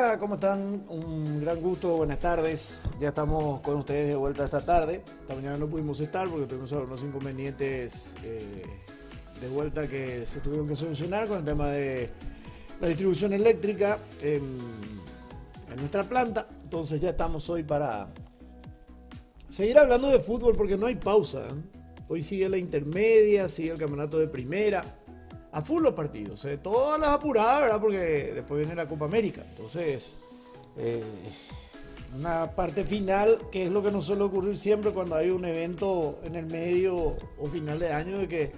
Hola, ¿cómo están? Un gran gusto, buenas tardes. Ya estamos con ustedes de vuelta esta tarde. Esta mañana no pudimos estar porque tuvimos algunos inconvenientes de vuelta que se tuvieron que solucionar con el tema de la distribución eléctrica en nuestra planta. Entonces ya estamos hoy para seguir hablando de fútbol porque no hay pausa. Hoy sigue la intermedia, sigue el campeonato de primera. A full los partidos, todas las apuradas, ¿verdad? Porque después viene la Copa América. Entonces, una parte final, que es lo que nos suele ocurrir siempre cuando hay un evento en el medio o final de año, de que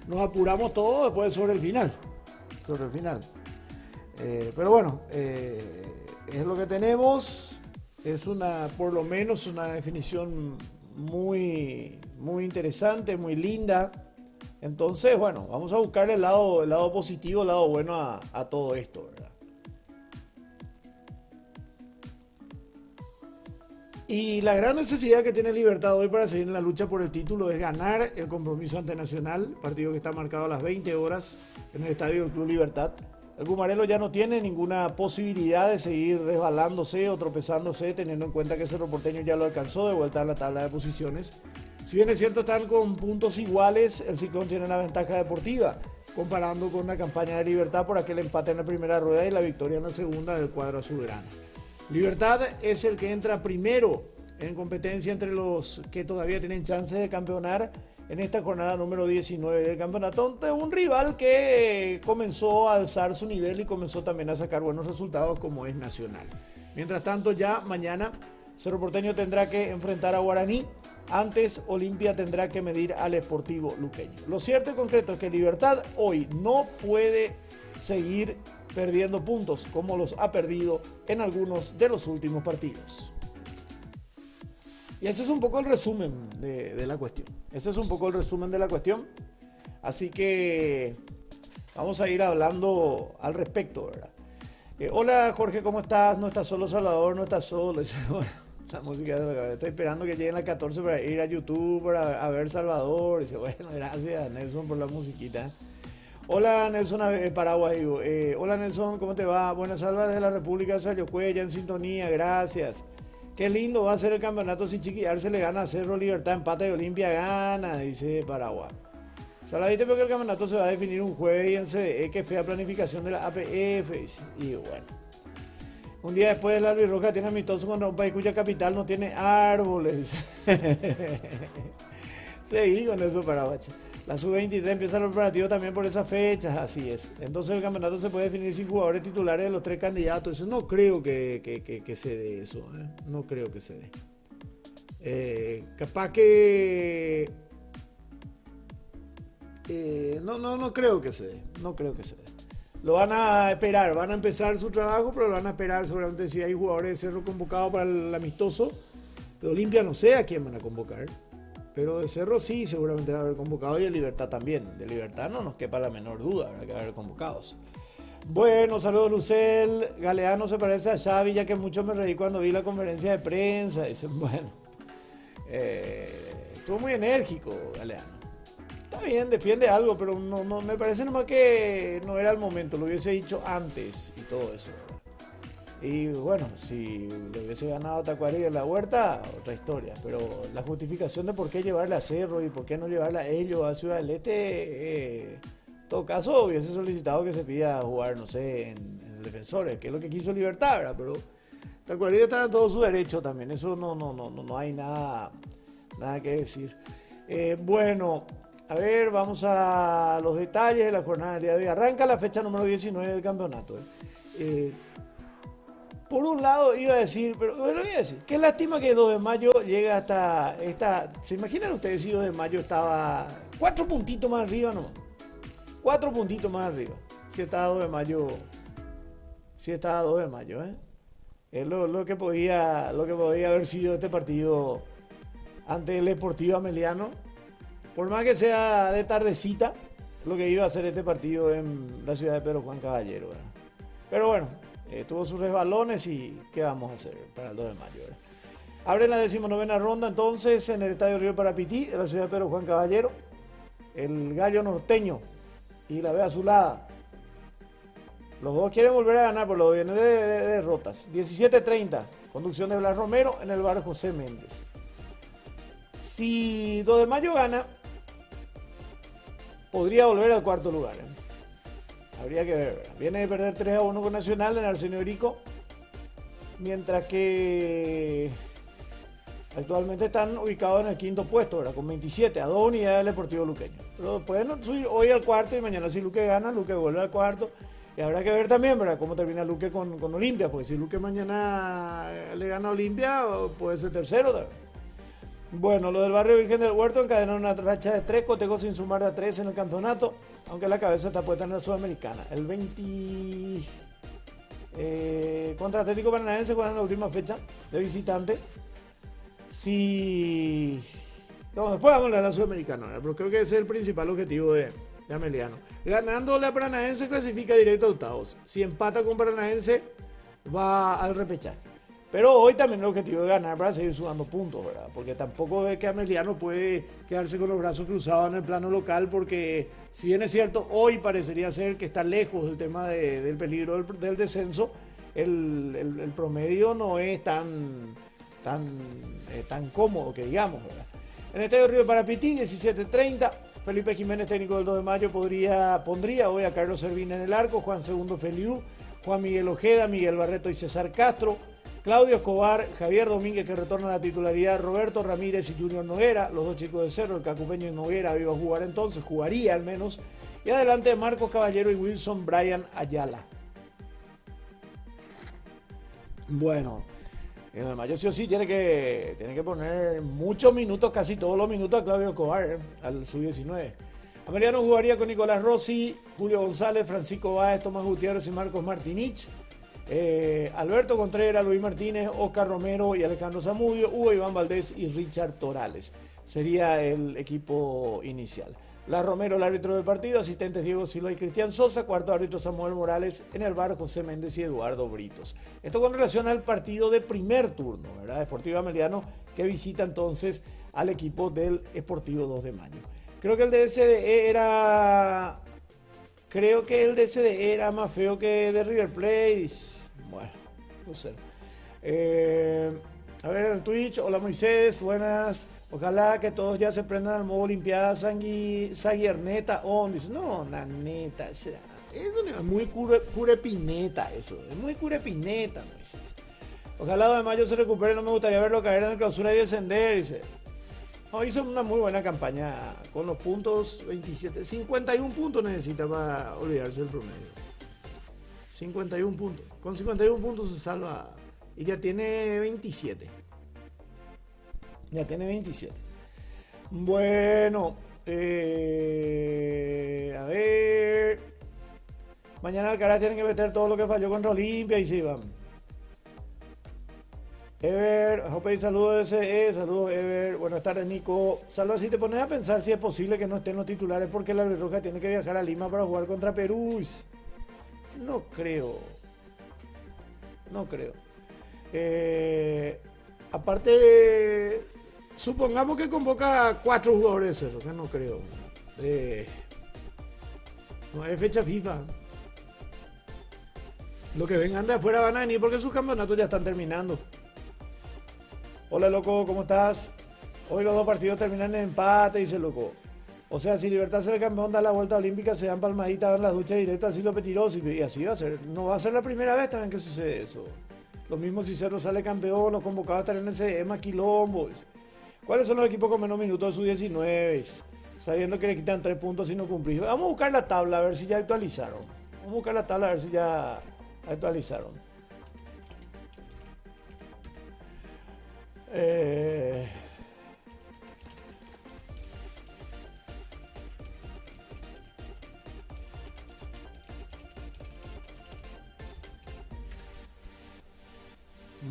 nos apuramos todos después sobre el final. Sobre el final. Pero bueno, es lo que tenemos. Es por lo menos una definición muy, muy interesante, muy linda. Entonces, bueno, vamos a buscar el lado positivo, el lado bueno a todo esto, ¿verdad? Y la gran necesidad que tiene Libertad hoy para seguir en la lucha por el título es ganar el compromiso ante Nacional, partido que está marcado a las 20 horas en el estadio del Club Libertad. El Gumarelo ya no tiene ninguna posibilidad de seguir resbalándose o tropezándose, teniendo en cuenta que Cerro Porteño ya lo alcanzó de vuelta a la tabla de posiciones. Si bien es cierto, están con puntos iguales, el Ciclón tiene la ventaja deportiva, comparando con una campaña de Libertad por aquel empate en la primera rueda y la victoria en la segunda del cuadro azulgrana. Libertad es el que entra primero en competencia entre los que todavía tienen chances de campeonar en esta jornada número 19 del campeonato, ante un rival que comenzó a alzar su nivel y comenzó también a sacar buenos resultados como es Nacional. Mientras tanto, ya mañana Cerro Porteño tendrá que enfrentar a Guaraní. Antes, Olimpia tendrá que medir al Sportivo Luqueño. Lo cierto y concreto es que Libertad hoy no puede seguir perdiendo puntos como los ha perdido en algunos de los últimos partidos. Y ese es un poco el resumen de la cuestión. Ese es un poco el resumen de la cuestión. Así que vamos a ir hablando al respecto, ¿verdad? Hola Jorge, ¿cómo estás? No estás solo, Salvador, no estás solo. La música de la cabeza. Estoy esperando que lleguen las 14 para ir a YouTube para ver Salvador. Dice, bueno, gracias Nelson por la musiquita. Hola Nelson Paraguay. Hola Nelson, ¿cómo te va? Buenas salvas desde la República de Sayocue, ya en sintonía, gracias. Qué lindo va a ser el campeonato si Chiquillar se le gana a Cerro, Libertad, empata y Olimpia gana, dice Paraguay. Saladita, porque el campeonato se va a definir un jueves y en CDE, qué fea planificación de la APF. Dice. Y bueno. Un día después el Albirroja tiene amistoso contra un país cuya capital no tiene árboles. Seguí con eso, Paraguache. La Sub-23 empieza el operativo también por esas fechas, así es. Entonces el campeonato se puede definir sin jugadores titulares de los 3 candidatos. Eso no creo que se dé eso, ¿eh? No creo que se dé. Capaz que... no creo que se dé. No creo que se dé. Lo van a esperar, van a empezar su trabajo, pero lo van a esperar seguramente si hay jugadores de Cerro convocados para el amistoso. De Olimpia no sé a quién van a convocar, pero de Cerro sí seguramente va a haber convocado y de Libertad también. De Libertad no nos quepa la menor duda, habrá que haber convocados. Bueno, saludos Lucel. Galeano se parece a Xavi, ya que mucho me reí cuando vi la conferencia de prensa. Dicen, bueno, estuvo muy enérgico Galeano. Está bien, defiende algo, pero no me parece nomás que no era el momento, lo hubiese dicho antes y todo eso, ¿verdad? Y bueno, si lo hubiese ganado Tacuary en la Huerta, otra historia, pero la justificación de por qué llevarle a Cerro y por qué no llevarle a ellos a Ciudad del Este, en todo caso hubiese solicitado que se pida jugar, no sé, en el Defensores, que es lo que quiso Libertad, ¿verdad? Pero Tacuary está en todo su derecho también, eso no hay nada que decir. Bueno... A ver, vamos a los detalles de la jornada del día de hoy. Arranca la fecha número 19 del campeonato. Por un lado iba a decir, pero bueno, iba a decir, qué lástima que 2 de mayo llega hasta esta... ¿Se imaginan ustedes si 2 de mayo estaba 4 puntitos más arriba nomás? 4 puntitos más arriba. Si estaba 2 de mayo... Si estaba 2 de mayo, ¿eh? Es lo que podía haber sido este partido ante el Sportivo Ameliano. Por más que sea de tardecita, lo que iba a ser este partido en la ciudad de Pedro Juan Caballero, ¿verdad? Pero bueno, tuvo sus resbalones y ¿qué vamos a hacer para el 2 de mayo? ¿Verdad? Abre la 19ª ronda entonces en el Estadio Río Parapití, de la ciudad de Pedro Juan Caballero. El Gallo Norteño y la B Azulada Los dos quieren volver a ganar, por lo viene de derrotas. 17:30, conducción de Blas Romero en el bar José Méndez. Si 2 de mayo gana, podría volver al cuarto lugar. Habría que ver. Viene de perder 3-1 con Nacional en Arsenio Rico. Mientras que actualmente están ubicados en el quinto puesto, ¿verdad? Con 27, a 2 unidades del Deportivo Luqueño. Pero pueden subir hoy al cuarto y mañana si Luque gana, Luque vuelve al cuarto. Y habrá que ver también, ¿verdad?, cómo termina Luque con Olimpia, porque si Luque mañana le gana a Olimpia, puede ser tercero también. Bueno, lo del Barrio Virgen del Huerto encadenó una racha de 3 cotejos sin sumar de a 3 en el campeonato, aunque la cabeza está puesta en la Sudamericana. El 20 contra Atlético Paranaense juegan en la última fecha de visitante. Si no, después vamos a la Sudamericana, ¿verdad? Pero creo que ese es el principal objetivo de Ameliano. Ganándole a Paranaense clasifica directo a octavos. Si empata con Paranaense va al repechaje. Pero hoy también el objetivo es ganar para seguir sumando puntos, ¿verdad? Porque tampoco es que Ameliano puede quedarse con los brazos cruzados en el plano local, porque si bien es cierto, hoy parecería ser que está lejos del tema del peligro del descenso, el promedio no es tan cómodo que digamos, ¿verdad? En el Estadio Río de Parapití, 17:30, Felipe Jiménez, técnico del 2 de mayo, pondría hoy a Carlos Servín en el arco, Juan Segundo Feliú, Juan Miguel Ojeda, Miguel Barreto y César Castro, Claudio Escobar, Javier Domínguez, que retorna a la titularidad, Roberto Ramírez y Junior Noguera, los dos chicos de Cerro, el Cacupeño y Noguera iba a jugar entonces, jugaría al menos, y adelante Marcos Caballero y Wilson Brian Ayala. Bueno, en el mayo sí o sí tiene que poner muchos minutos, casi todos los minutos a Claudio Escobar, al sub-19. Ameliano jugaría con Nicolás Rossi, Julio González, Francisco Báez, Tomás Gutiérrez y Marcos Martinich. Alberto Contreras, Luis Martínez, Oscar Romero y Alejandro Zamudio, Hugo Iván Valdés y Richard Torales. Sería el equipo inicial. La Romero, el árbitro del partido, asistentes Diego Silva y Cristian Sosa, cuarto árbitro Samuel Morales, en el bar José Méndez y Eduardo Britos. Esto con relación al partido de primer turno, ¿verdad? Deportivo Ameliano, que visita entonces al equipo del Sportivo 2 de mayo. Creo que el DSDE era más feo que de River Plate. Bueno, no sé. A ver, en Twitch, hola Moisés, buenas. Ojalá que todos ya se prendan al modo Olimpiada Saguierneta on. Dice, no, la neta, eso no es muy curepineta, eso. Es muy curepineta, Moisés. Ojalá 2 de mayo se recupere, no me gustaría verlo caer en la clausura y descender, dice. No, hizo una muy buena campaña con los puntos 27. 51 puntos necesita para olvidarse del promedio. 51 puntos. Con 51 puntos se salva y ya tiene 27. Ya tiene 27. Bueno, a ver. Mañana Alcaraz tiene que meter todo lo que falló contra Olimpia y se van. Ever, Jope, saludos saludos Ever, buenas tardes Nico. Saludos, si te pones a pensar si es posible que no estén los titulares porque la Roja tiene que viajar a Lima para jugar contra Perú. No creo. Aparte, supongamos que convoca 4 jugadores, lo que no creo. No es fecha FIFA. Los que vengan de afuera van a venir porque sus campeonatos ya están terminando. Hola loco, ¿cómo estás? Hoy los 2 partidos terminan en empate, dice loco. O sea, si Libertad sale campeón, da la vuelta olímpica, se dan palmaditas, van las duchas directas, así lo Petirosi, y así va a ser. No va a ser la primera vez también que sucede eso. Lo mismo si Cerro sale campeón, los convocados estarán en ese Quilombo. ¿Cuáles son los equipos con menos minutos de sus 19? Sabiendo que le quitan 3 puntos si no cumplís. Vamos a buscar la tabla a ver si ya actualizaron.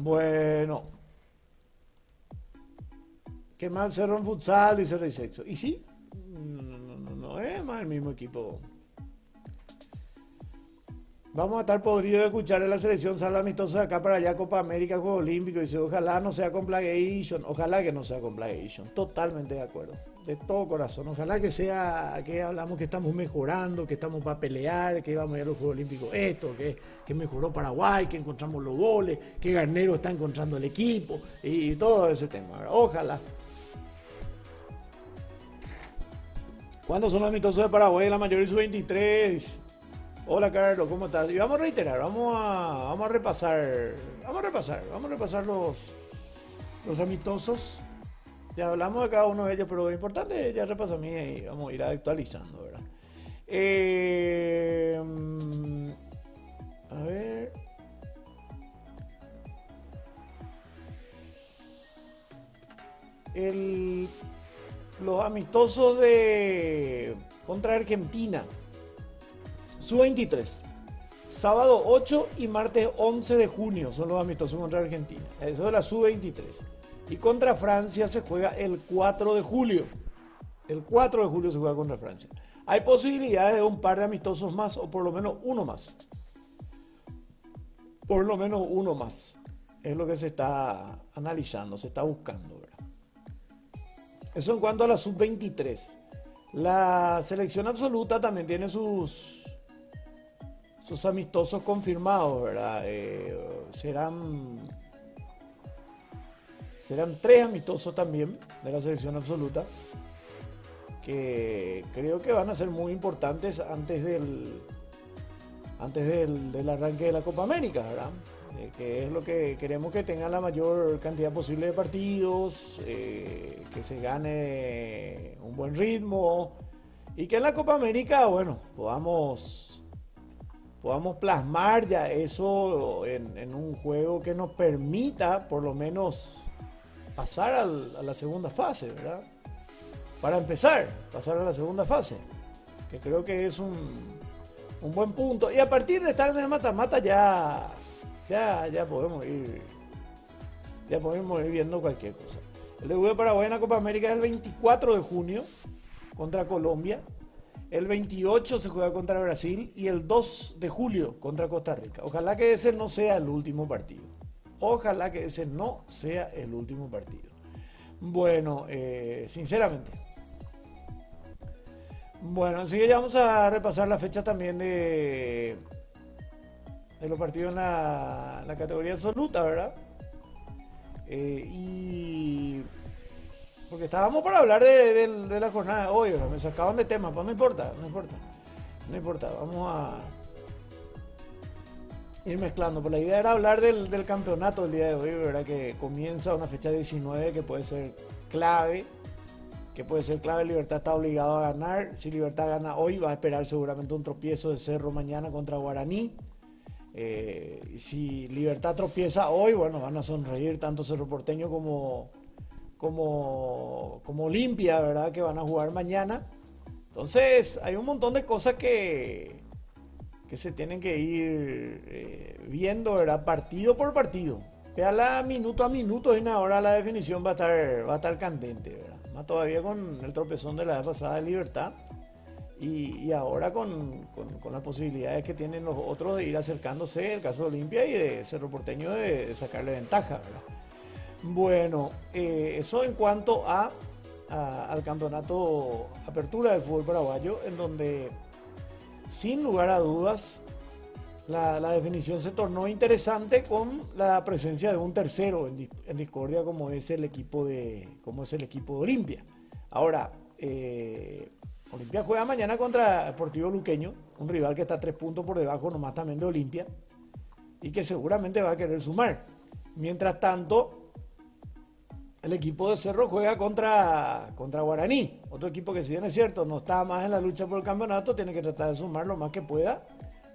Bueno, qué mal Cerro en futsal, dice Rey Sexo. ¿Y sí? No es más el mismo equipo. Vamos a estar podridos de escuchar en la selección salva amistosos de acá para allá, Copa América, Juego Olímpico. Dice, ojalá no sea con Plagueation. Ojalá que no sea con Plagueation. Totalmente de acuerdo. De todo corazón. Ojalá que sea, que hablamos que estamos mejorando, que estamos para pelear, que vamos a ir a los Juegos Olímpicos. Esto, que mejoró Paraguay, que encontramos los goles, que Garnero está encontrando el equipo y todo ese tema. ¿Verdad? Ojalá. ¿Cuándo son los amistosos de Paraguay? La mayoría de sub-23. Hola Carlos, ¿cómo estás? Y vamos a reiterar, vamos a repasar los amistosos. Ya hablamos de cada uno de ellos, pero lo importante ya repasa a mí y vamos a ir actualizando, ¿verdad? A ver. Los amistosos contra Argentina. Sub-23. Sábado 8 y martes 11 de junio son los amistosos contra Argentina. Eso de la Sub-23. Y contra Francia se juega el 4 de julio. El 4 de julio se juega contra Francia. Hay posibilidades de un par de amistosos más o por lo menos uno más. Por lo menos uno más. Es lo que se está analizando, se está buscando, ¿verdad? Eso en cuanto a la Sub-23. La selección absoluta también tiene sus amistosos confirmados, ¿verdad? Serán 3 amistosos también de la selección absoluta que creo que van a ser muy importantes antes del arranque de la Copa América, ¿verdad? Que es lo que queremos, que tengan la mayor cantidad posible de partidos, que se gane un buen ritmo y que en la Copa América, bueno, podamos plasmar ya eso en un juego que nos permita por lo menos pasar a la segunda fase, ¿verdad? Para empezar, pasar a la segunda fase, que creo que es un buen punto. Y a partir de estar en el mata-mata ya podemos ir viendo cualquier cosa. El debut de Paraguay en la Copa América es el 24 de junio contra Colombia. El 28 se juega contra Brasil y el 2 de julio contra Costa Rica. Ojalá que ese no sea el último partido. Bueno, sinceramente. Bueno, enseguida ya vamos a repasar la fecha también de los partidos en la categoría absoluta, ¿verdad? Y porque estábamos para hablar de la jornada de hoy, ¿verdad? Me sacaban de tema, pues no importa, vamos a ir mezclando. Pues la idea era hablar del campeonato del día de hoy, ¿verdad? Que comienza una fecha 19 que puede ser clave. Libertad está obligado a ganar. Si Libertad gana hoy, va a esperar seguramente un tropiezo de Cerro mañana contra Guaraní. Si Libertad tropieza hoy, bueno, van a sonreír tanto Cerro Porteño como Olimpia, ¿verdad? Que van a jugar mañana. Entonces, hay un montón de cosas que se tienen que ir viendo, ¿verdad? Partido por partido. Véala minuto a minuto y ahora la definición va a estar candente, ¿verdad? Más todavía con el tropezón de la vez pasada de Libertad. Y ahora con las posibilidades que tienen los otros de ir acercándose, el caso de Olimpia y de Cerro Porteño de sacarle ventaja, ¿verdad? Bueno, eso en cuanto al campeonato Apertura del fútbol paraguayo, en donde sin lugar a dudas la definición se tornó interesante con la presencia de un tercero en discordia como es el equipo de Olimpia. Ahora, Olimpia juega mañana contra Deportivo Luqueño, un rival que está a 3 puntos por debajo nomás también de Olimpia y que seguramente va a querer sumar. Mientras tanto, el equipo de Cerro juega contra Guaraní, otro equipo que, si bien es cierto no está más en la lucha por el campeonato, tiene que tratar de sumar lo más que pueda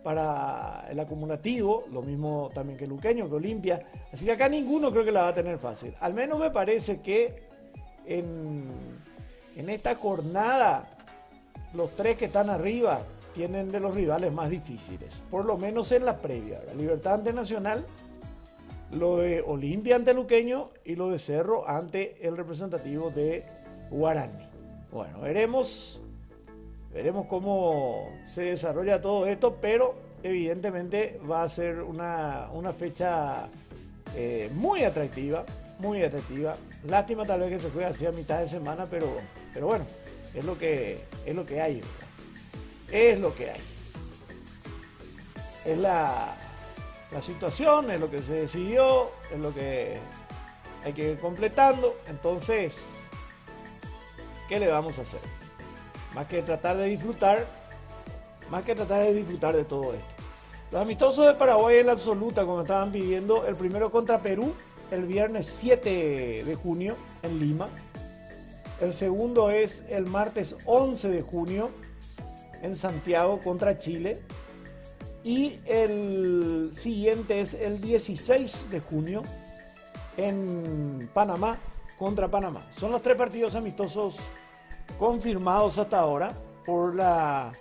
para el acumulativo, lo mismo también que Luqueño, que Olimpia. Así que acá ninguno creo que la va a tener fácil. Al menos me parece que en esta jornada los 3 que están arriba tienen de los rivales más difíciles, por lo menos en la previa. La Libertad ante Nacional, lo de Olimpia ante Luqueño y lo de Cerro ante el representativo de Guaraní. Bueno, veremos cómo se desarrolla todo esto, pero evidentemente va a ser una fecha muy atractiva, muy atractiva. Lástima tal vez que se juegue así a mitad de semana, pero bueno, es lo que hay, ¿verdad? Es lo que hay. Es la situación, es lo que se decidió, es lo que hay que ir completando. Entonces, ¿qué le vamos a hacer? Más que tratar de disfrutar de todo esto. Los amistosos de Paraguay en la absoluta, como estaban pidiendo, el primero contra Perú, el viernes 7 de junio en Lima. El segundo es el martes 11 de junio en Santiago contra Chile. Y el siguiente es el 16 de junio en Panamá contra Panamá. Son los 3 partidos amistosos confirmados hasta ahora por la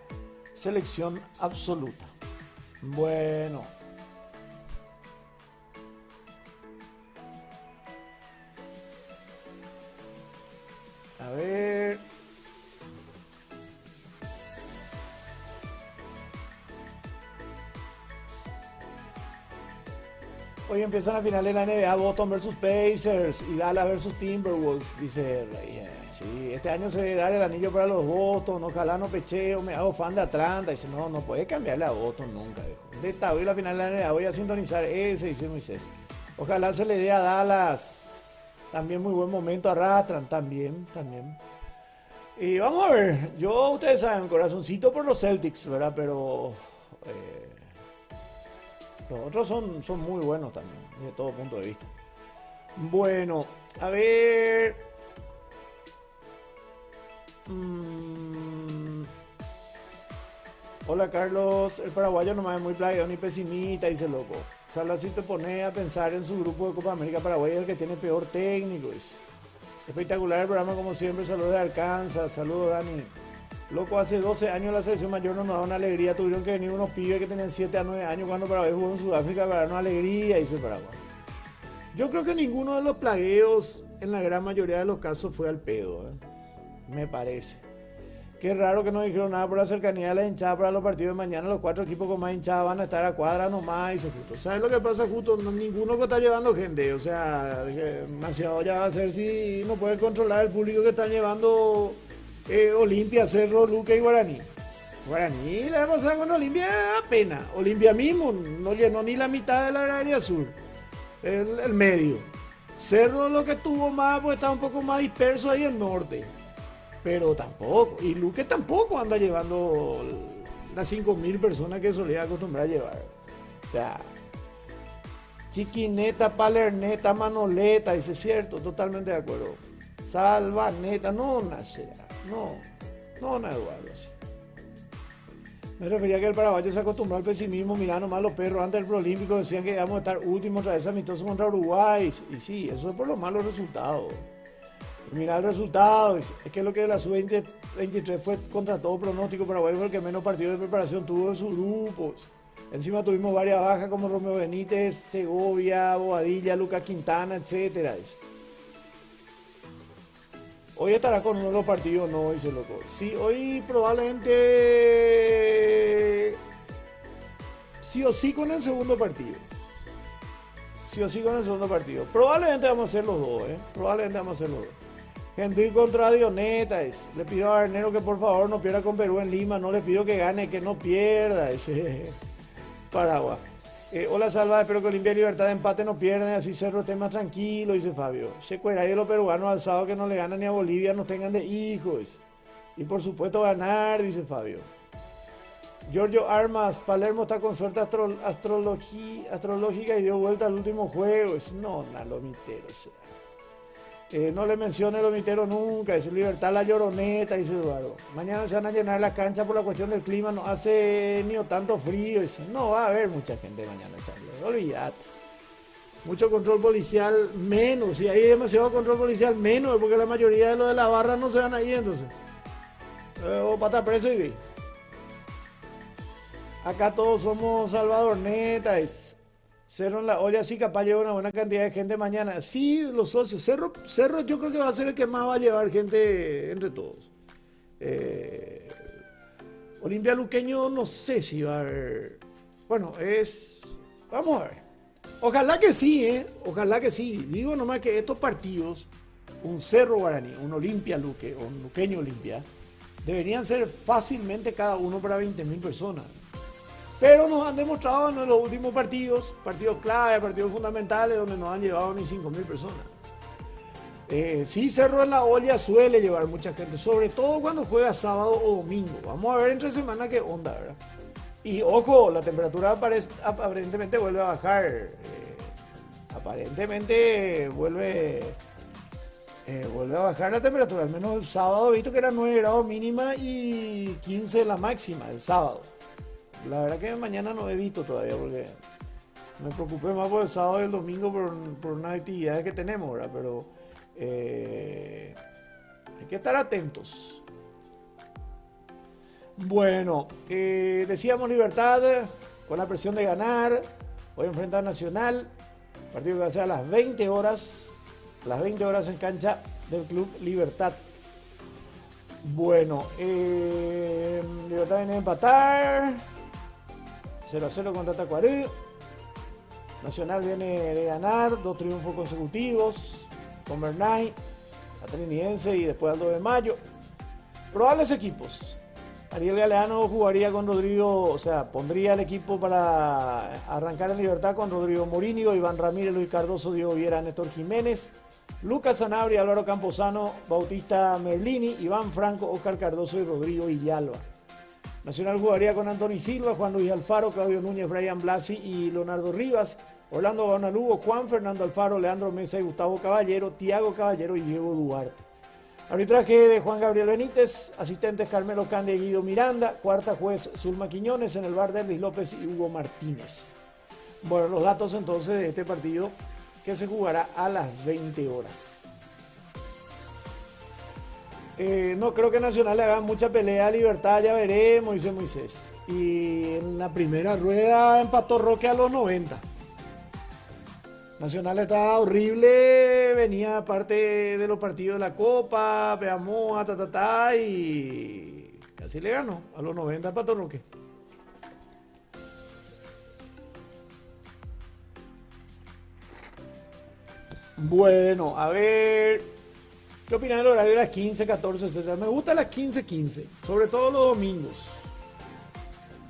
selección absoluta. Bueno. A ver. Hoy empiezan la final de la NBA, Boston versus Pacers y Dallas versus Timberwolves, dice Rey. Sí, este año se debe dar el anillo para los Boston, ojalá no pecheo, me hago fan de Atlanta. Dice, no puede cambiarle a Boston nunca, viejo. De esta hoy la final de la NBA, voy a sintonizar ese, dice Moisés. Ojalá se le dé a Dallas. También muy buen momento arrastran, también. Y vamos a ver, ustedes saben, corazoncito por los Celtics, ¿verdad? Pero los otros son muy buenos también, desde todo punto de vista. Bueno, a ver. Hola Carlos, el paraguayo nomás es muy playón y pesimista, dice loco. Sala si te pone a pensar en su grupo de Copa América Paraguay, el que tiene peor técnico. Dice. Espectacular el programa como siempre, saludos de Arkansas, saludos Dani. Loco, hace 12 años la selección mayor no nos da una alegría, tuvieron que venir unos pibes que tenían 7 a 9 años cuando Paraguay jugó en Sudáfrica para darnos alegría, dice Paraguay. Yo creo que ninguno de los plagueos en la gran mayoría de los casos fue al pedo, me parece. Qué raro que no dijeron nada por la cercanía de la hinchada para los partidos de mañana. Los 4 equipos con más hinchadas van a estar a cuadra nomás, dice Justo. ¿Sabes lo que pasa, Justo? Ninguno que está llevando gente. O sea, demasiado ya va a ser si no pueden controlar el público que están llevando Olimpia, Cerro, Luque y Guaraní. Guaraní la vez pasada con Olimpia apenas. Olimpia mismo no llenó ni la mitad de la gradería sur. El medio. Cerro lo que tuvo más, pues está un poco más disperso ahí en norte. Pero tampoco, y Luque tampoco anda llevando las 5.000 personas que solía acostumbrar a llevar. O sea, Chiquineta, Palerneta, Manoleta, dice cierto, totalmente de acuerdo. Salvaneta, no, Eduardo, así. Me refería que el paraguayo se acostumbró al pesimismo, mirando nomás los perros antes del Proolímpico, decían que íbamos a estar últimos otra vez amistosos contra Uruguay. Y sí, eso es por los malos resultados. Mira el resultado, es que lo que de la sub-23 fue contra todo pronóstico. Paraguay fue el que menos partidos de preparación tuvo en sus grupos. Encima tuvimos varias bajas como Romeo Benítez, Segovia, Bobadilla, Lucas Quintana, etc. Hoy estará con uno de los partidos, no, dice loco. Sí, hoy probablemente sí o sí con el segundo partido. Probablemente vamos a hacer los dos, Henry contra Dionetas. Le pido a Arnero que por favor no pierda con Perú en Lima. No le pido que gane, que no pierda. Ese Paraguay. Hola Salva, espero que Olimpia y Libertad de empate no pierdan. Así Cerro esté más tranquilo, dice Fabio. Checuera y los peruanos alzados que no le ganan ni a Bolivia nos tengan de hijos. Y por supuesto ganar, dice Fabio. Giorgio Armas, Palermo está con suerte astrológica y dio vuelta al último juego. No, Lomitero, o sea. No le mencione el Lomitero nunca, dice Libertad la Lloroneta, dice Eduardo. Mañana se van a llenar las canchas por la cuestión del clima, no hace ni tanto frío, dice. No va a haber mucha gente mañana, Charlie, olvídate. Mucho control policial, menos, si hay demasiado control policial, menos, porque la mayoría de los de la barra no se van ahí, entonces. O pata preso y ve. Acá todos somos salvadornetas. Cerro en la olla, sí, capaz lleva una buena cantidad de gente mañana. Sí, los socios. Cerro yo creo que va a ser el que más va a llevar gente entre todos. Olimpia Luqueño no sé si va a haber Bueno, es... Vamos a ver. Ojalá que sí, ¿eh? Ojalá que sí. Digo nomás que estos partidos, un Cerro Guaraní, un Olimpia Luque o un Luqueño Olimpia, deberían ser fácilmente cada uno para 20.000 personas. Pero nos han demostrado en los últimos partidos, partidos clave, partidos fundamentales, donde no han llevado ni 5.000 personas. Sí, Cerro en la Olla suele llevar mucha gente, sobre todo cuando juega sábado o domingo. Vamos a ver entre semana qué onda, ¿verdad? Y ojo, la temperatura aparentemente vuelve a bajar. Aparentemente vuelve a bajar la temperatura. Al menos el sábado he visto que era 9 grados mínima y 15 la máxima el sábado. La verdad que mañana no he visto todavía porque me preocupé más por el sábado y el domingo por unas actividades que tenemos, ¿verdad? Pero hay que estar atentos. Bueno, decíamos Libertad con la presión de ganar. Hoy enfrenta a Nacional. Partido que va a ser a las 20 horas. Las 20 horas en cancha del Club Libertad. Bueno, Libertad viene a empatar 0-0 contra Tacuaré. Nacional viene de ganar 2 triunfos consecutivos con Bernay, Atrinidense y después Aldo de Mayo. Probables equipos. Ariel Galeano jugaría con Rodrigo, o sea, pondría el equipo para arrancar en Libertad con Rodrigo Morínigo, Iván Ramírez, Luis Cardoso, Diego Viera, Néstor Jiménez, Lucas Sanabria, Álvaro Camposano, Bautista Merlini, Iván Franco, Oscar Cardoso y Rodrigo Villalba. Nacional jugaría con Anthony Silva, Juan Luis Alfaro, Claudio Núñez, Brian Blasi y Leonardo Rivas, Orlando Gaona Lugo, Juan Fernando Alfaro, Leandro Mesa y Gustavo Caballero, Tiago Caballero y Diego Duarte. Arbitraje de Juan Gabriel Benítez, asistentes Carmelo Cande y Guido Miranda, cuarta juez Zulma Quiñones, en el bar de Luis López y Hugo Martínez. Bueno, los datos entonces de este partido que se jugará a las 20 horas. No creo que Nacional le haga mucha pelea a Libertad, ya veremos, dice Moisés. Y en la primera rueda empató Roque a los 90. Nacional estaba horrible, venía parte de los partidos de la Copa, Peamoa, y casi le ganó a los 90 a Pato Roque. Bueno, a ver, ¿qué opinan del horario de las 15, 14, etcétera? Me gusta las 15, 15, sobre todo los domingos.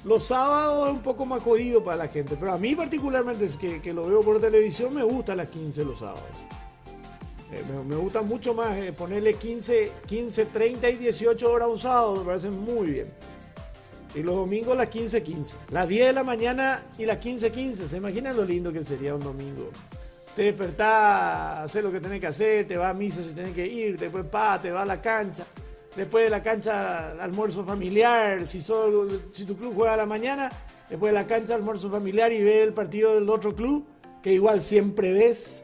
Los sábados es un poco más jodido para la gente, pero a mí particularmente, es que lo veo por televisión, me gusta las 15 los sábados. Me gusta mucho más ponerle 15, 30 y 18 horas a un sábado, me parece muy bien. Y los domingos las 15, 15. Las 10 de la mañana y las 15, 15. ¿Se imaginan lo lindo que sería un domingo? Te despertás, haces lo que tenés que hacer, te vas a misa si tenés que ir, después te vas a la cancha. Después de la cancha, almuerzo familiar. Si tu club juega a la mañana, después de la cancha, almuerzo familiar y ve el partido del otro club, que igual siempre ves.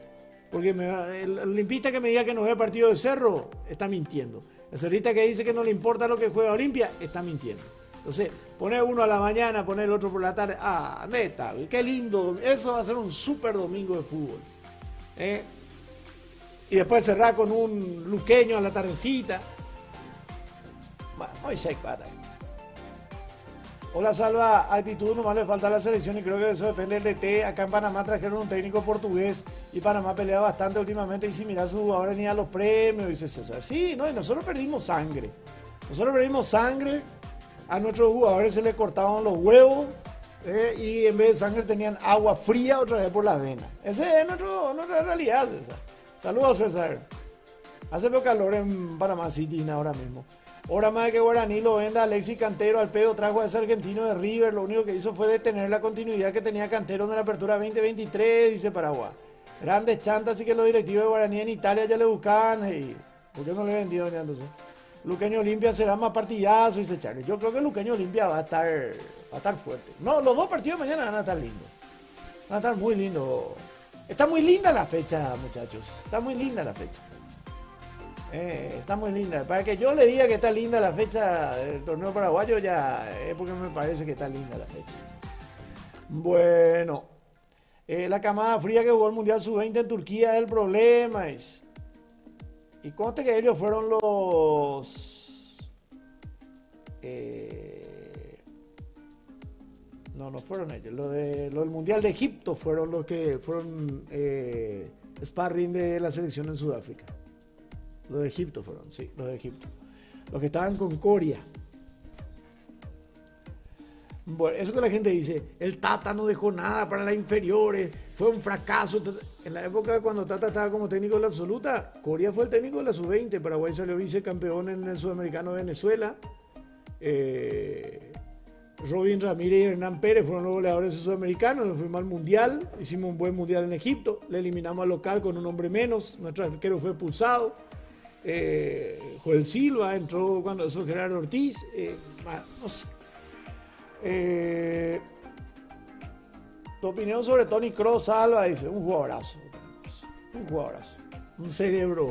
Porque el olimpista que me diga que no ve el partido de Cerro, está mintiendo. El cerrista que dice que no le importa lo que juega Olimpia, está mintiendo. Entonces, poner uno a la mañana, poner el otro por la tarde. Ah, neta, qué lindo. Eso va a ser un súper domingo de fútbol. Y después cerrar con un luqueño a la tardecita. Bueno, hoy se pata. Hola, Salva, actitud nomás le falta a la selección y creo que eso depende del DT. Acá en Panamá trajeron un técnico portugués y Panamá pelea bastante últimamente y si miras a sus jugadores ni a los premios, dice César. Sí, no, y nosotros perdimos sangre. A nuestros jugadores se les cortaban los huevos y en vez de sangre tenían agua fría otra vez por las venas. Esa es nuestra realidad, César. Saludos, César. Hace poco calor en Panamá City ahora mismo. Hora más de que Guaraní lo venda Alexis Cantero al pedo, trajo a ese argentino de River, lo único que hizo fue detener la continuidad que tenía Cantero en la apertura 2023, dice Paraguay. Grandes chantas, así que los directivos de Guaraní en Italia ya le buscaban, hey, ¿por qué no le vendió ya entonces? Luqueño Olimpia será más partidazo, dice Charlie. Yo creo que Luqueño Olimpia va a estar fuerte. No, los dos partidos de mañana van a estar lindos. Van a estar muy lindos. Está muy linda la fecha, muchachos. Está muy linda la fecha. Está muy linda. Para que yo le diga que está linda la fecha del torneo paraguayo, ya es porque me parece que está linda la fecha. Bueno, la camada fría que jugó el Mundial Sub-20 en Turquía es el problema. Y conste que ellos fueron los... No, no fueron ellos. Lo del Mundial de Egipto fueron los que fueron sparring de la selección en Sudáfrica. Los de Egipto fueron, sí, los de Egipto. Los que estaban con Coria. Bueno, eso que la gente dice, el Tata no dejó nada para las inferiores, fue un fracaso. En la época cuando Tata estaba como técnico de la absoluta, Coria fue el técnico de la sub-20, Paraguay salió vicecampeón en el Sudamericano de Venezuela. Robin Ramírez y Hernán Pérez fueron los goleadores sudamericanos, nos fuimos al Mundial, hicimos un buen Mundial en Egipto, le eliminamos al local con un hombre menos, nuestro arquero fue expulsado, Joel Silva entró cuando eso Gerardo Ortiz, no sé. Tu opinión sobre Toni Kroos, Alba, dice, un jugadorazo, un cerebro,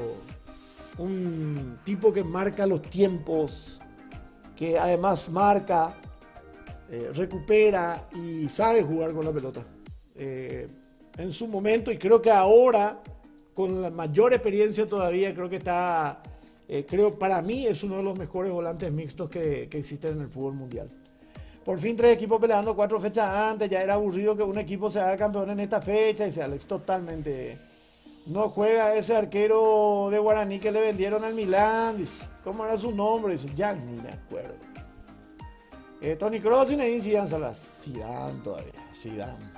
un tipo que marca los tiempos, que además marca, recupera y sabe jugar con la pelota. En su momento, y creo que ahora, con la mayor experiencia todavía, creo que está, para mí es uno de los mejores volantes mixtos que existen en el fútbol mundial. Por fin 3 equipos peleando 4 fechas antes, ya era aburrido que un equipo se haga campeón en esta fecha, dice Alex, totalmente. No juega ese arquero de Guaraní que le vendieron al Milán, dice, ¿cómo era su nombre? Dice, ya ni me acuerdo. Toni Kroos y Zinedine Zidane, Zidane todavía, Zidane.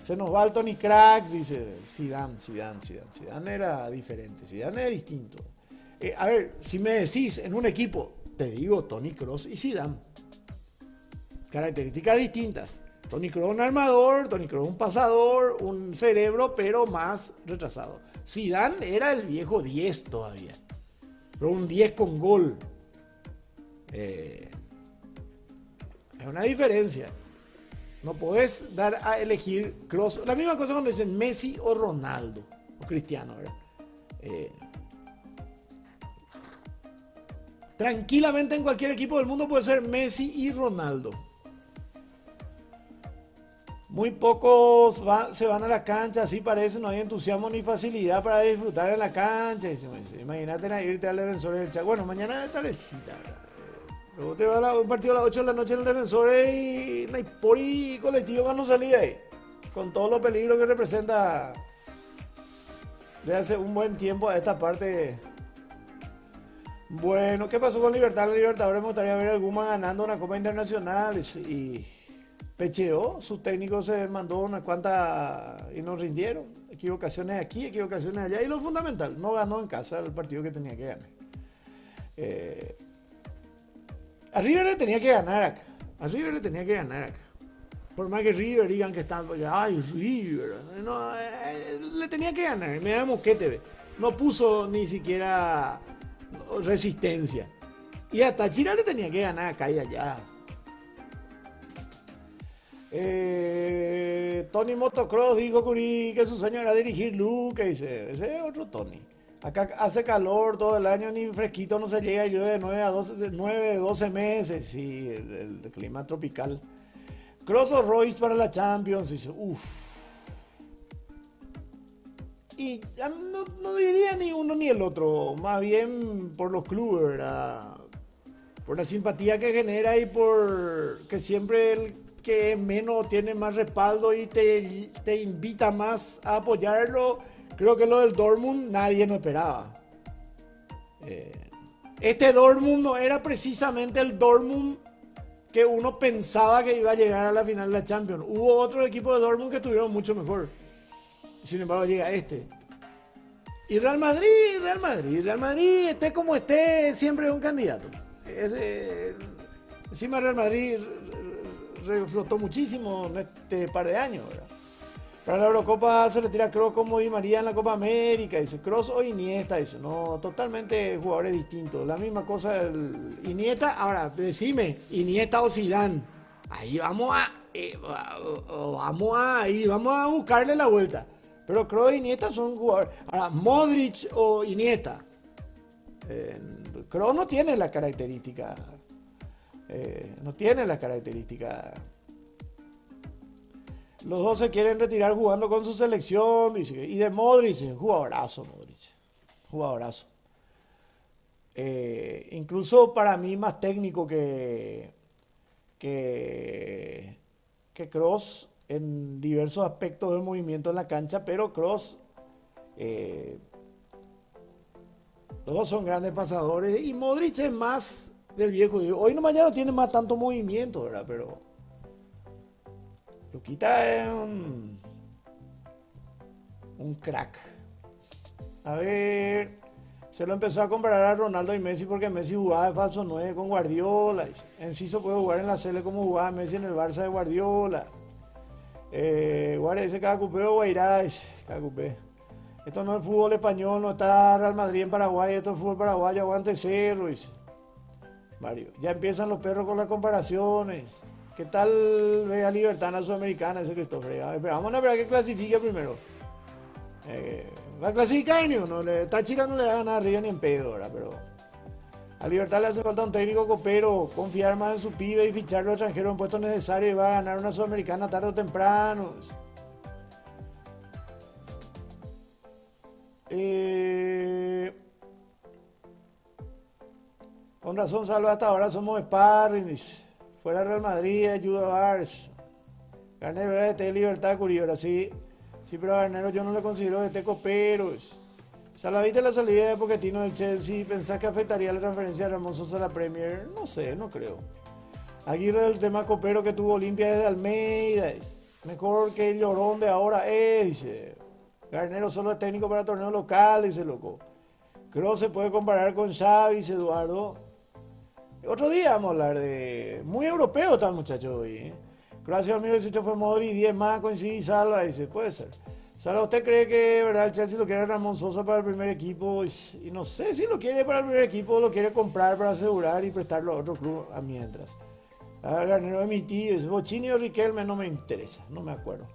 Se nos va el Toni Crack, dice Zidane era diferente, Zidane era distinto. A ver, si me decís en un equipo, te digo Toni Kroos y Zidane. Características distintas. Toni Kroos un armador, Toni Kroos un pasador, un cerebro, pero más retrasado. Zidane era el viejo 10 todavía, pero un 10 con gol. Es una diferencia. No podés dar a elegir Kroos. La misma cosa cuando dicen Messi o Ronaldo o Cristiano, ¿verdad? Tranquilamente en cualquier equipo del mundo puede ser Messi y Ronaldo. Muy pocos se van a la cancha, así parece, no hay entusiasmo ni facilidad para disfrutar en la cancha. Imagínate irte al Defensor del Chaco. Bueno, mañana es tardecita, ¿verdad? Luego te va a un partido a las 8 de la noche en el Defensor y no hay por y colectivo cuando salí de ahí. Con todos los peligros que representa desde hace un buen tiempo a esta parte. Bueno, ¿qué pasó con Libertad? La Libertadores me gustaría ver a Guma ganando una Copa Internacional y pecheó, su técnico se mandó unas cuantas y no rindieron. Equivocaciones aquí, equivocaciones allá. Y lo fundamental, no ganó en casa el partido que tenía que ganar. A River le tenía que ganar acá. Por más que River digan que están, ay, River. No, le tenía que ganar. Me da moquete. No puso ni siquiera resistencia. Y a Táchira le tenía que ganar acá y allá. Tony Motocross dijo que su sueño era dirigir Luque, dice, ese es otro Tony. Acá hace calor todo el año, ni fresquito no se llega, y llueve de 12 meses, sí, el clima tropical. Kroos o Royce para la Champions, dice, uff. Y ya no diría ni uno ni el otro, más bien por los clubes, ¿verdad? Por la simpatía que genera y por que siempre el que menos tiene más respaldo y te invita más a apoyarlo. Creo que lo del Dortmund nadie no esperaba. Este Dortmund no era precisamente el Dortmund que uno pensaba que iba a llegar a la final de la Champions. Hubo otros equipos de Dortmund que estuvieron mucho mejor. Sin embargo llega este. Y Real Madrid, esté como esté, siempre es un candidato. Encima Real Madrid reflotó muchísimo en este par de años, ¿verdad? Para la Eurocopa se retira Kroos como Di María en la Copa América, dice Kroos o Iniesta, dice, no, totalmente jugadores distintos, la misma cosa el Iniesta, ahora decime, Iniesta o Zidane, ahí vamos a buscarle la vuelta, pero Kroos e Iniesta son jugadores, ahora Modric o Iniesta, Kroos no tiene la característica. Los dos se quieren retirar jugando con su selección, dice, y de Modric, jugadorazo. Incluso para mí más técnico que que Kroos en diversos aspectos del movimiento en la cancha, pero Kroos, los dos son grandes pasadores y Modric es más del viejo. Hoy no mañana tiene más tanto movimiento, ¿verdad? Pero Luquita es un crack. A ver, se lo empezó a comparar a Ronaldo y Messi porque Messi jugaba de falso 9 con Guardiola. Enciso puede jugar en la Sele como jugaba Messi en el Barça de Guardiola. Guardia dice Cacupé o Guairá, Cacupé. Esto no es fútbol español, no está Real Madrid en Paraguay, esto es fútbol paraguayo, aguante Cerro, dice Mario. Ya empiezan los perros con las comparaciones. ¿Qué tal ve a Libertad en la Sudamericana ese Cristófer? Pero vamos a ver que clasifique primero. ¿Va a clasificar ni uno? Táchira no le va a ganar arriba ni en pedo, ¿verdad? Pero a Libertad le hace falta un técnico copero, confiar más en su pibe y ficharlo extranjero en puestos necesarios y va a ganar una Sudamericana tarde o temprano. Con razón, Salva, hasta ahora somos sparring, dice. Fuera Real Madrid, ayuda a Bars. Garnero era de Libertad, Curiora, sí. Sí, pero a Garnero yo no le considero de copero. Salva, ¿viste la salida de Pochettino del Chelsea? ¿Pensás que afectaría la transferencia de Ramón Sosa a la Premier? No sé, no creo. Aguirre del tema copero que tuvo Olimpia desde Almeida. Es mejor que el Llorón de ahora, dice. Garnero solo es técnico para torneos locales, dice loco. Kroos se puede comparar con Xavi, dice Eduardo. Otro día vamos a hablar de... Muy europeo está el muchacho hoy, Croacia 2018 fue Modric, 10 más, coincidí, Salva, dice, puede ser. Salva, ¿usted cree que verdad el Chelsea lo quiere Ramón Sosa para el primer equipo? Y no sé si lo quiere para el primer equipo o lo quiere comprar para asegurar y prestarlo a otro club a mientras. Garnero de mi tío, dice, Bochini o Riquelme no me interesa, no me acuerdo.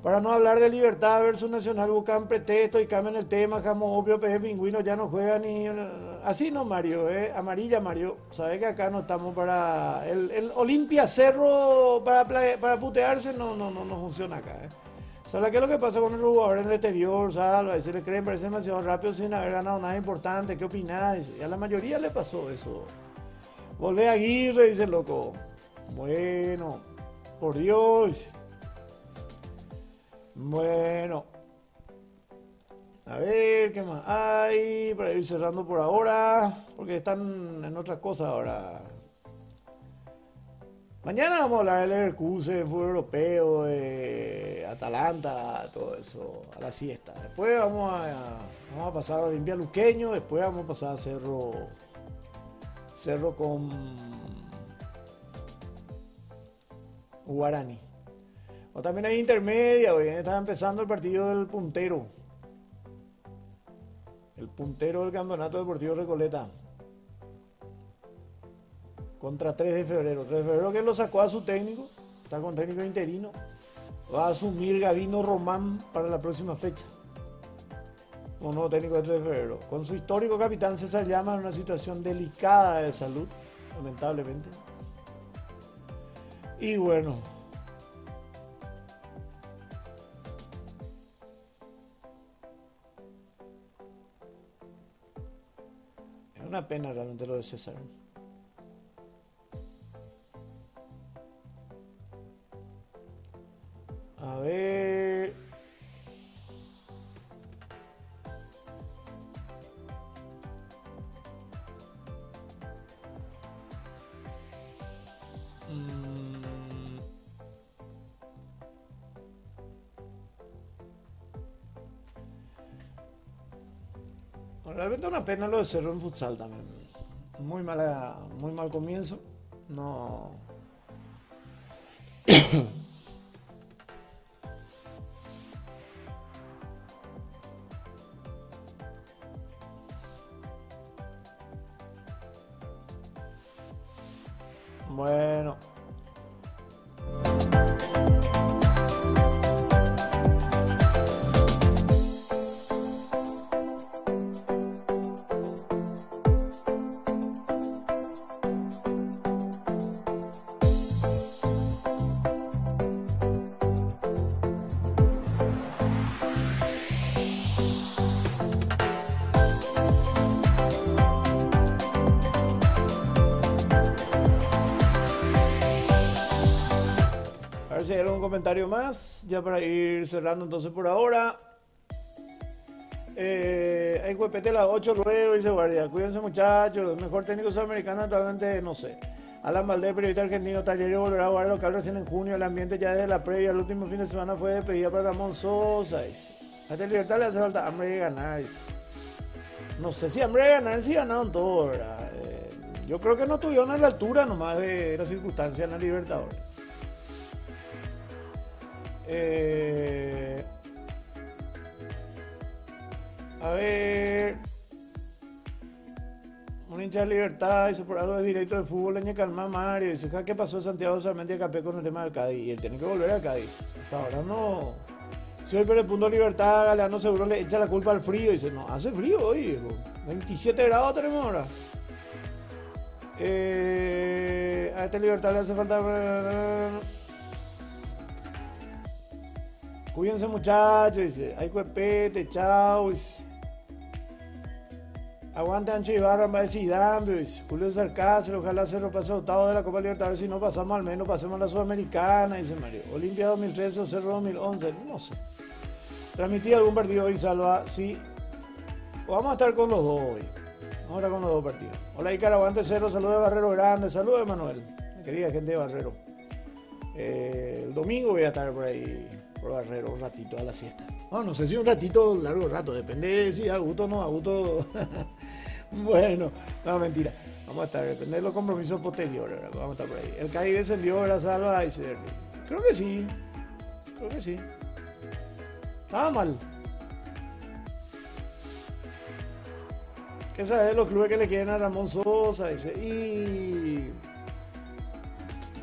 Para no hablar de Libertad versus Nacional, buscan pretexto y cambian el tema, como obvio, PG Pingüino ya no juega ni... Así no, Mario, amarilla, Mario. Sabes que acá no estamos para... El Olimpia Cerro para putearse no funciona acá, ¿Sabes qué es lo que pasa con el jugador en el exterior? Salva, y se le creen, parece demasiado rápido sin haber ganado nada importante. ¿Qué opinás? Y a la mayoría le pasó eso. Volvé a Aguirre, dice el loco. Bueno, por Dios. Bueno, a ver qué más hay para ir cerrando por ahora, porque están en otras cosas ahora. Mañana vamos a hablar del Leverkusen, fútbol europeo, de Atalanta, todo eso, a la siesta. Después vamos a pasar a Olimpia Luqueño, después vamos a pasar a Cerro con Guaraní. O también hay intermedia, está empezando el partido del puntero. El puntero del Campeonato Deportivo Recoleta. Contra 3 de febrero. 3 de febrero que lo sacó a su técnico. Está con técnico interino. Va a asumir Gabino Román para la próxima fecha. Como nuevo técnico de 3 de febrero. Con su histórico capitán César Llama en una situación delicada de salud. Lamentablemente. Y bueno. Una pena realmente lo de César. A ver. Realmente una pena lo de Cerro en futsal también. Muy mal comienzo. No. Bueno. ver si hay algún comentario más, ya para ir cerrando entonces por ahora. Hay Cuepete las 8 luego, dice Guardia. Cuídense muchachos, el mejor técnico sudamericano actualmente, no sé. Alan Valdés, periodista argentino. Talleres volverá a jugar local recién en junio. El ambiente ya desde la previa, el último fin de semana fue despedida para Ramón Sosa. Dice. A esta Libertad le hace falta hambre de ganar. Dice. No sé si hambre de ganar, si ganaron todo, ¿verdad? Yo creo que no estuvieron a la altura nomás de las circunstancias en la Libertadores. A ver. Un hincha de Libertad dice por algo de directo de fútbol, leña calma Mario. Dice, ¿qué pasó Santiago solamente a Capé con el tema del Cádiz? Y él tiene que volver a Cádiz. Hasta ahora no. Si hoy por el punto de Libertad, Galeano seguro le echa la culpa al frío. Dice, no, hace frío hoy, hijo. 27 grados tenemos ahora. A esta Libertad le hace falta. Cuídense muchachos, dice. Hay Cuepete, chao. Dice. Aguante Ancho Ibarra, va a decir Dambio, dice. Julio Sarcácer, ojalá se lo pase octavo de la Copa Libertadores. Si no pasamos al menos, pasemos a la Sudamericana, dice Mario. Olimpia 2013 o Cerro 2011, no sé. Transmití algún partido hoy, Salva, sí. Vamos a estar con los dos hoy. Vamos a estar con los dos partidos. Hola Icar, aguante Cerro, saludos de Barrero Grande, saludos de Manuel. Querida gente de Barrero. El domingo voy a estar por ahí, por Barrero, un ratito a la siesta. No sé si un ratito, largo rato, depende de si da gusto o no da gusto. Bueno, no, mentira. Vamos a estar, depende de los compromisos posteriores, ¿verdad? Vamos a estar por ahí. El Cádiz descendió, ¿verdad, Salva? Dice, creo que sí. Estaba mal. ¿Qué sabes de los clubes que le quieren a Ramón Sosa? Dice, y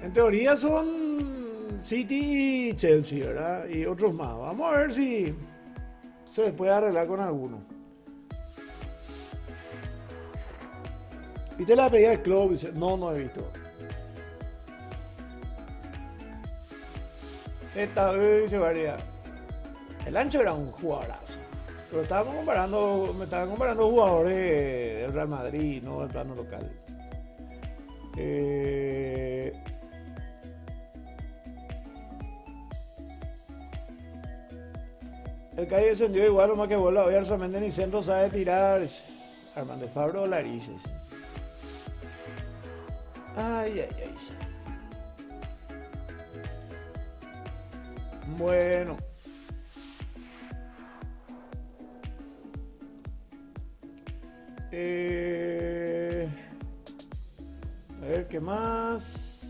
en teoría son City y Chelsea, ¿verdad? Y otros más. Vamos a ver si se puede arreglar con alguno. ¿Viste la pedida del club? Dice, no he visto. Esta vez dice Varia. El Ancho era un jugadorazo. Pero me estaban comparando jugadores del Real Madrid, no del plano local. El Cádiz descendió igual, lo más que vuelve a ver Arzamendi ni centro sabe tirar. Armando Fabro Larices. Ay. Bueno. A ver qué más.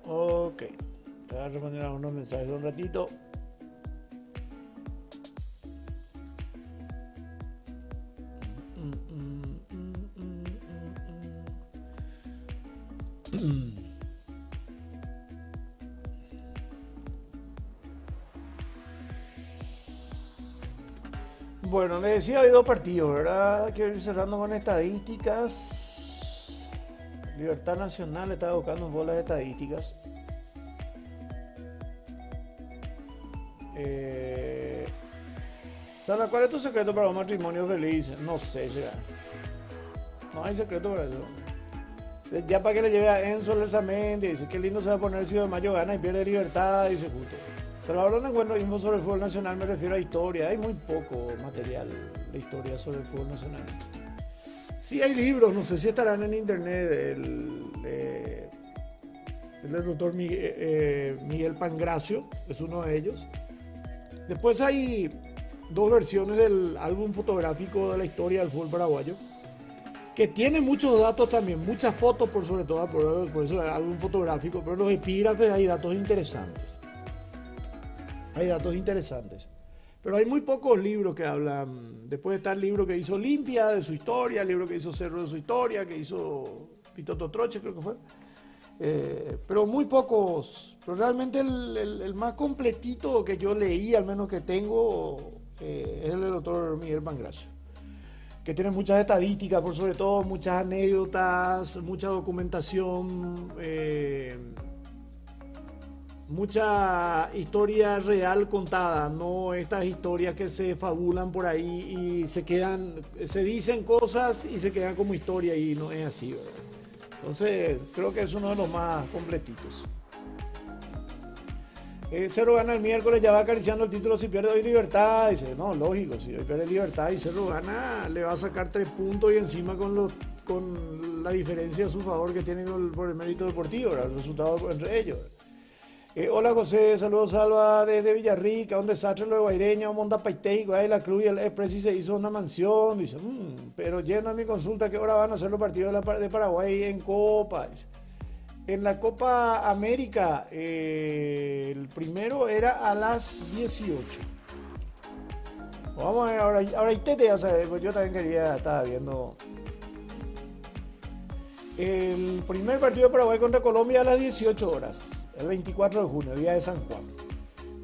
Ok, te voy a responder a unos mensajes un ratito. Bueno, les decía, hay dos partidos, ¿verdad? Quiero ir cerrando con estadísticas. Libertad Nacional está buscando un poco las estadísticas. Sara, ¿cuál es tu secreto para un matrimonio feliz? No sé, llega. No hay secreto para eso. Ya para que le lleve a Enzo Lerzamendi, dice que lindo se va a poner si de Mayo gana y pierde Libertad, dice justo. Salvador, no encuentro info sobre el fútbol nacional, me refiero a historia. Hay muy poco material de historia sobre el fútbol nacional. Sí hay libros, no sé si estarán en internet. El doctor Miguel Pangracio es uno de ellos. Después hay dos versiones del álbum fotográfico de la historia del fútbol paraguayo, que tiene muchos datos también, muchas fotos por sobre todo, por eso es álbum fotográfico, pero los epígrafes hay datos interesantes. Hay datos interesantes. Pero hay muy pocos libros que hablan. Después está el libro que hizo Olimpia de su historia, el libro que hizo Cerro de su historia, que hizo Pitoto Troche, creo que fue. Pero muy pocos. Pero realmente el más completito que yo leí, al menos que tengo, es el del doctor Miguel Pangracio, que tiene muchas estadísticas, por sobre todo muchas anécdotas, mucha documentación, mucha historia real contada, no estas historias que se fabulan por ahí y se dicen cosas y se quedan como historia y no es así, ¿verdad? Entonces creo que es uno de los más completitos. Cerro gana el miércoles, ya va acariciando el título si pierde hoy Libertad. Dice, no, lógico, si hoy pierde Libertad y Cerro gana, le va a sacar 3 puntos y encima con la diferencia a su favor que tienen por el mérito deportivo, el resultado entre ellos. Hola José, saludos Salva desde Villarrica, un desastre lo de Guaireña, un Monda Paitei, Guay, la Cruz y el Express se hizo una mansión. Dice, pero lleno a mi consulta, ¿qué hora van a hacer los partidos de Paraguay en Copa? Dice, en la Copa América, el primero era a las 18. Vamos a ver, ahora Itete ya sabe, pues yo también estaba viendo. El primer partido de Paraguay contra Colombia a las 18 horas, el 24 de junio, día de San Juan.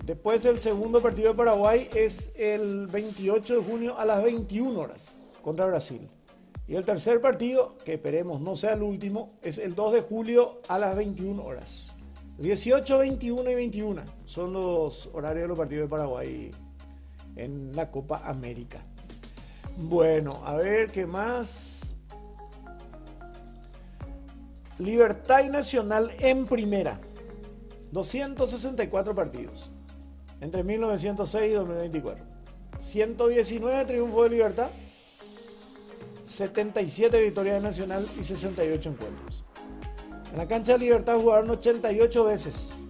Después el segundo partido de Paraguay es el 28 de junio a las 21 horas contra Brasil. Y el tercer partido, que esperemos no sea el último, es el 2 de julio a las 21 horas. 18, 21 y 21 son los horarios de los partidos de Paraguay en la Copa América. Bueno, a ver qué más. Libertad y Nacional en primera. 264 partidos entre 1906 y 2024. 119 triunfos de Libertad, 77 victorias de Nacional y 68 encuentros. En la cancha de Libertad jugaron 88 veces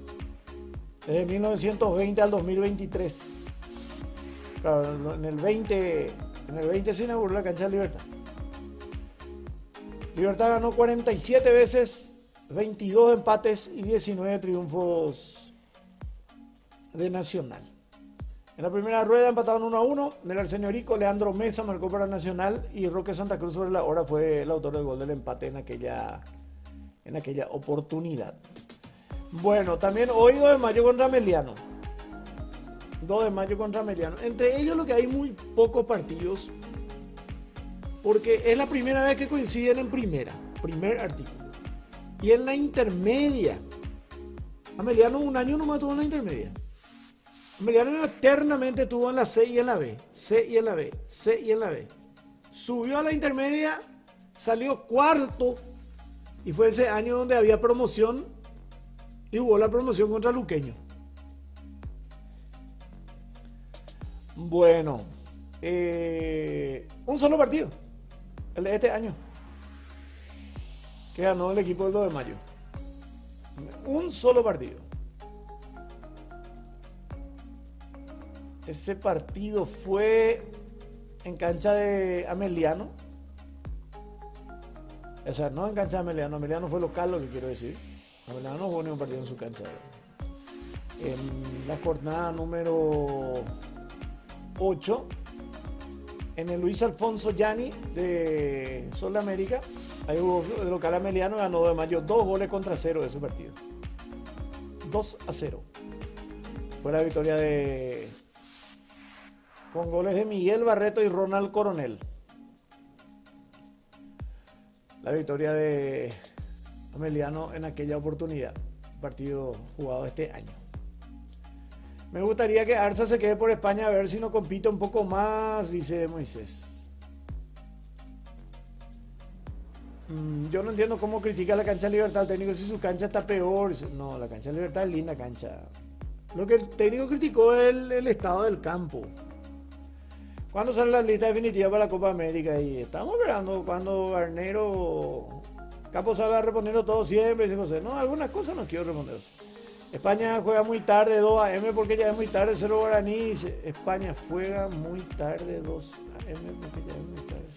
desde 1920 al 2023. Claro, en el 20 se inauguró la cancha de Libertad. Libertad ganó 47 veces, 22 empates y 19 triunfos de Nacional. En la primera rueda empataron 1-1. En el Arsenio Rico, Leandro Mesa marcó para Nacional y Roque Santa Cruz sobre la hora fue el autor del gol del empate en aquella oportunidad. Bueno, también hoy 2 de mayo contra Meliano. 2 de mayo contra Meliano. Entre ellos lo que hay muy pocos partidos, porque es la primera vez que coinciden en primer artículo. Y en la intermedia, Ameliano un año nomás tuvo en la intermedia. Ameliano eternamente estuvo en la C y en la B, C y en la B, C y en la B. Subió a la intermedia, salió cuarto y fue ese año donde había promoción y jugó la promoción contra Luqueño. Bueno, un solo partido, el de este año, que ganó el equipo del 2 de mayo. Un solo partido. Ese partido fue en cancha de Ameliano. O sea, no en cancha de Ameliano. Ameliano fue local, lo que quiero decir. Ameliano no jugó ni un partido en su cancha. En la jornada número 8, en el Luis Alfonso Yanni de Sol de América, ahí hubo el local Ameliano, ganó 2 de mayo 2-0 de ese partido. 2-0. Fue la victoria con goles de Miguel Barreto y Ronald Coronel. La victoria de Ameliano en aquella oportunidad. Partido jugado este año. Me gustaría que Arza se quede por España a ver si no compite un poco más, dice Moisés. Yo no entiendo cómo critica la cancha de Libertad el técnico si su cancha está peor. No, la cancha de Libertad es linda cancha. Lo que el técnico criticó es el estado del campo. ¿Cuándo sale la lista definitiva para la Copa América? Y estamos esperando cuando Garnero Capo salga respondiendo todo siempre. Dice José, no, algunas cosas no quiero responder. España juega muy tarde 2 a.m. porque ya es muy tarde 0 Guaraní. Dice, España juega muy tarde 2 a.m. porque ya es muy tarde.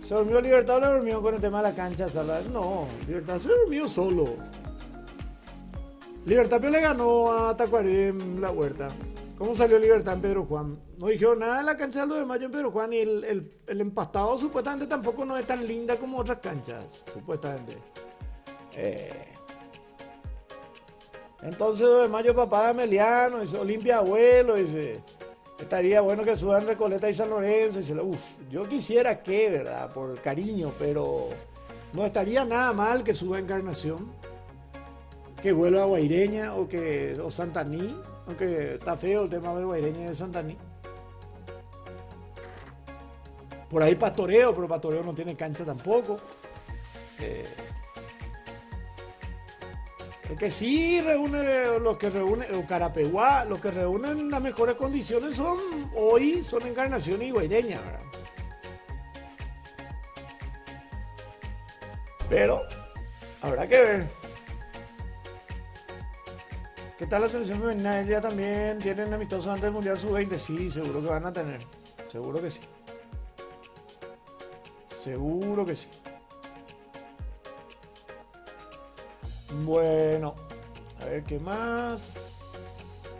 ¿Se durmió Libertad o le durmió con el tema de la cancha? Sala? No, Libertad se durmió solo. Libertad le ganó a Tacuarí en La Huerta. ¿Cómo salió Libertad en Pedro Juan? No dijeron nada en la cancha de los de Mayo en Pedro Juan y el empastado supuestamente tampoco no es tan linda como otras canchas, supuestamente. Entonces 2 de Mayo papá de Ameliano, dice Olimpia Abuelo, dice estaría bueno que suban Recoleta y San Lorenzo, dice yo quisiera que, ¿verdad? Por cariño, pero no estaría nada mal que suba Encarnación, que vuelva a Guaireña o Santaní, aunque está feo el tema de Guaireña y de Santaní. Por ahí Pastoreo, pero Pastoreo no tiene cancha tampoco. El que sí reúne, los que reúnen, o Carapeguá, los que reúnen las mejores condiciones son Encarnación y Guaireña, ¿verdad? Pero habrá que ver. ¿Qué tal la selección femenina? ¿Ya también tienen amistosos antes del Mundial Sub-20? Sí, seguro que van a tener. Seguro que sí. Seguro que sí. Bueno, a ver qué más.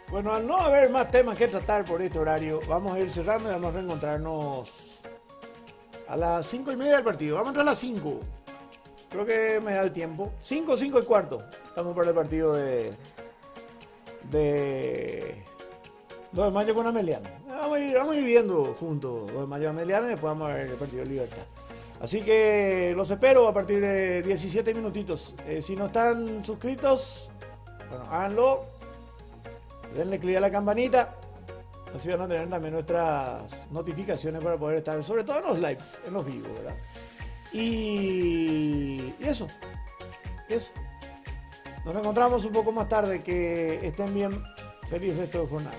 Bueno, al no haber más temas que tratar por este horario, vamos a ir cerrando y vamos a reencontrarnos a las 5:30 del partido. Vamos a entrar a las 5. Creo que me da el tiempo. 5:15. Estamos para el partido de 2 de Mayo con Ameliano. Vamos a ir viendo juntos 2 de Mayo Ameliano y después vamos a ver el partido de Libertad. Así que los espero a partir de 17 minutitos. Si no están suscritos, bueno, háganlo. Denle clic a la campanita. Así van a tener también nuestras notificaciones para poder estar, sobre todo en los lives, en los vivos, ¿verdad? Y eso. Nos encontramos un poco más tarde. Que estén bien. Feliz resto de jornada.